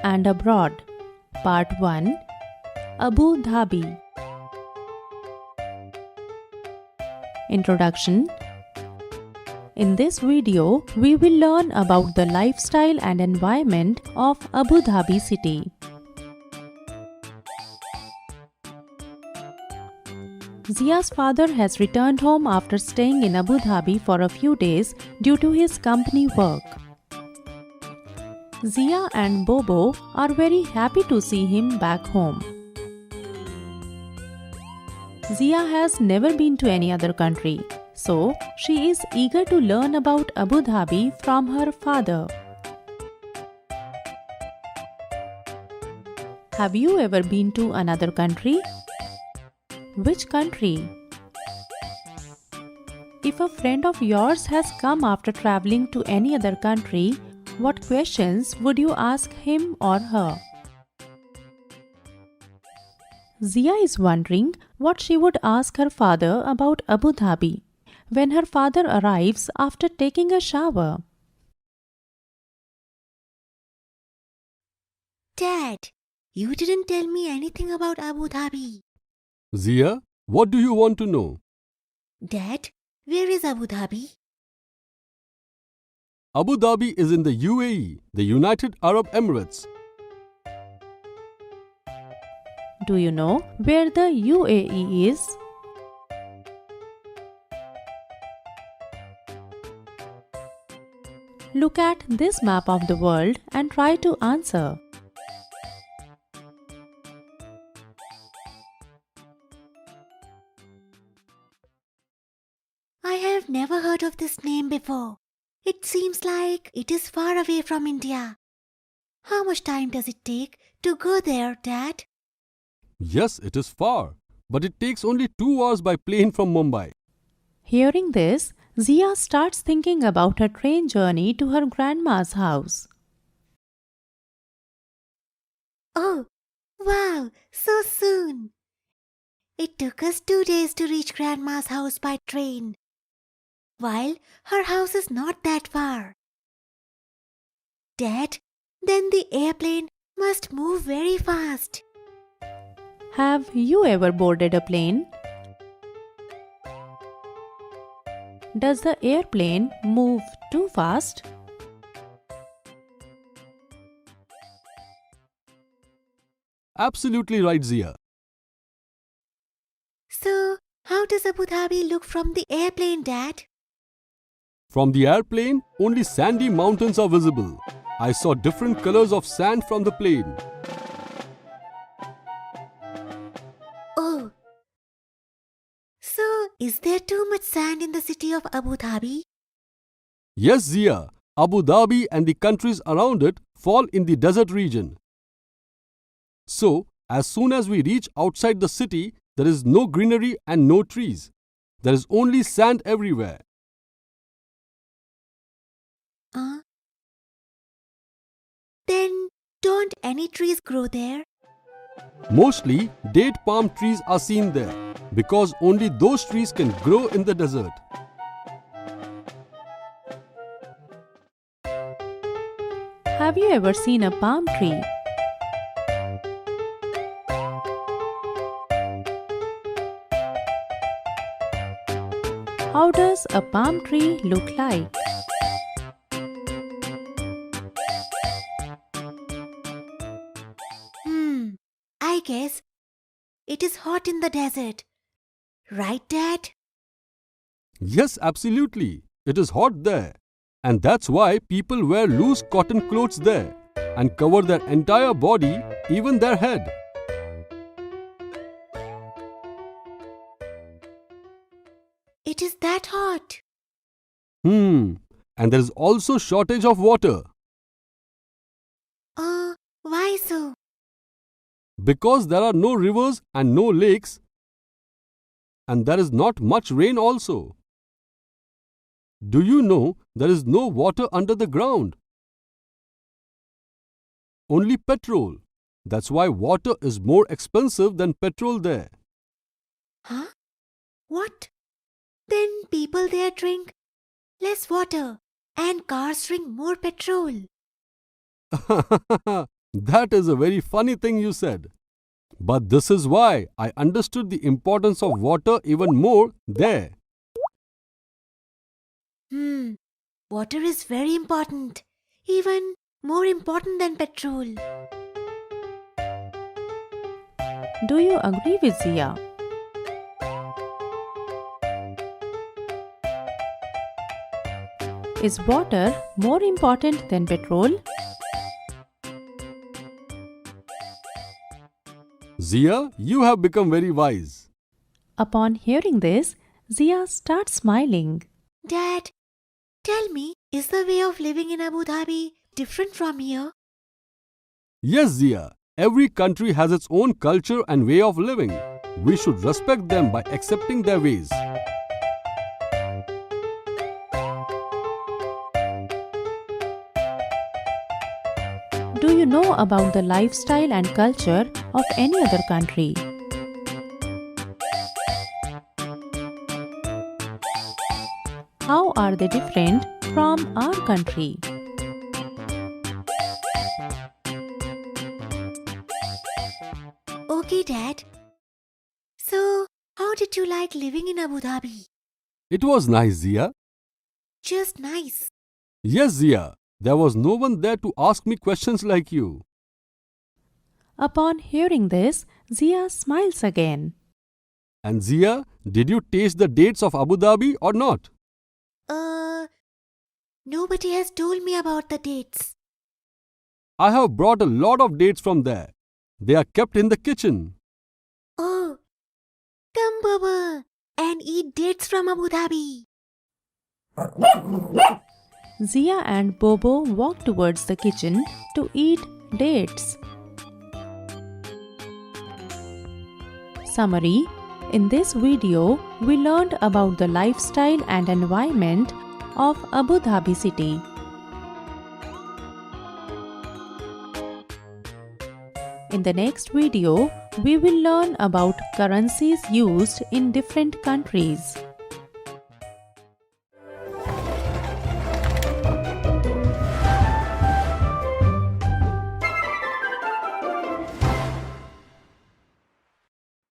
and Abroad, Part 1, Abu Dhabi. Introduction. In this video, we will learn about the lifestyle and environment of Abu Dhabi city. Zia's father has returned home after staying in Abu Dhabi for a few days due to his company work. Zia and Bobo are very happy to see him back home. Zia has never been to any other country, so she is eager to learn about Abu Dhabi from her father. Have you ever been to another country? Which country? If a friend of yours has come after traveling to any other country, what questions would you ask him or her? Zia is wondering what she would ask her father about Abu Dhabi when her father arrives after taking a shower. Dad, you didn't tell me anything about Abu Dhabi. Zia, what do you want to know? Dad, where is Abu Dhabi? Abu Dhabi is in the UAE, the United Arab Emirates. Do you know where the UAE is? Look at this map of the world and try to answer. I have never heard of this name before. It seems like it is far away from India. How much time does it take to go there, Dad? Yes, it is far, but it takes only 2 hours by plane from Mumbai. Hearing this, Zia starts thinking about her train journey to her grandma's house. Oh, wow, so soon. It took us 2 days to reach Grandma's house by train, while her house is not that far. Dad, then the airplane must move very fast. Have you ever boarded a plane? Does the airplane move too fast? Absolutely right, Zia. So, how does Abu Dhabi look from the airplane, Dad? From the airplane, only sandy mountains are visible. I saw different colors of sand from the plane. Oh, so is there too much sand in the city of Abu Dhabi? Yes, Zia, Abu Dhabi and the countries around it fall in the desert region. So, as soon as we reach outside the city, there is no greenery and no trees. There is only sand everywhere. Then don't any trees grow there? Mostly, date palm trees are seen there because only those trees can grow in the desert. Have you ever seen a palm tree? How does a palm tree look like? I guess it is hot in the desert. Right, Dad? Yes, absolutely. It is hot there. And that's why people wear loose cotton clothes there and cover their entire body, even their head. It is that hot. And there is also shortage of water. Why so? Because there are no rivers and no lakes, and there is not much rain also. Do you know there is no water under the ground? Only petrol. That's why water is more expensive than petrol there. Huh? What? Then people there drink less water and cars drink more petrol. That is a very funny thing you said. But this is why I understood the importance of water even more there. Water is very important. Even more important than petrol. Do you agree with Zia? Is water more important than petrol? Zia, you have become very wise. Upon hearing this, Zia starts smiling. Dad, tell me, is the way of living in Abu Dhabi different from here? Yes, Zia, every country has its own culture and way of living. We should respect them by accepting their ways. Do you know about the lifestyle and culture of any other country? How are they different from our country? Okay, Dad. So, how did you like living in Abu Dhabi? It was nice, Zia. Just nice. Yes, Zia, there was no one there to ask me questions like you. Upon hearing this, Zia smiles again. And Zia, did you taste the dates of Abu Dhabi or not? Nobody has told me about the dates. I have brought a lot of dates from there. They are kept in the kitchen. Oh, come, Baba, and eat dates from Abu Dhabi. Zia and Bobo walk towards the kitchen to eat dates. Summary: in this video, we learned about the lifestyle and environment of Abu Dhabi city. In the next video, we will learn about currencies used in different countries.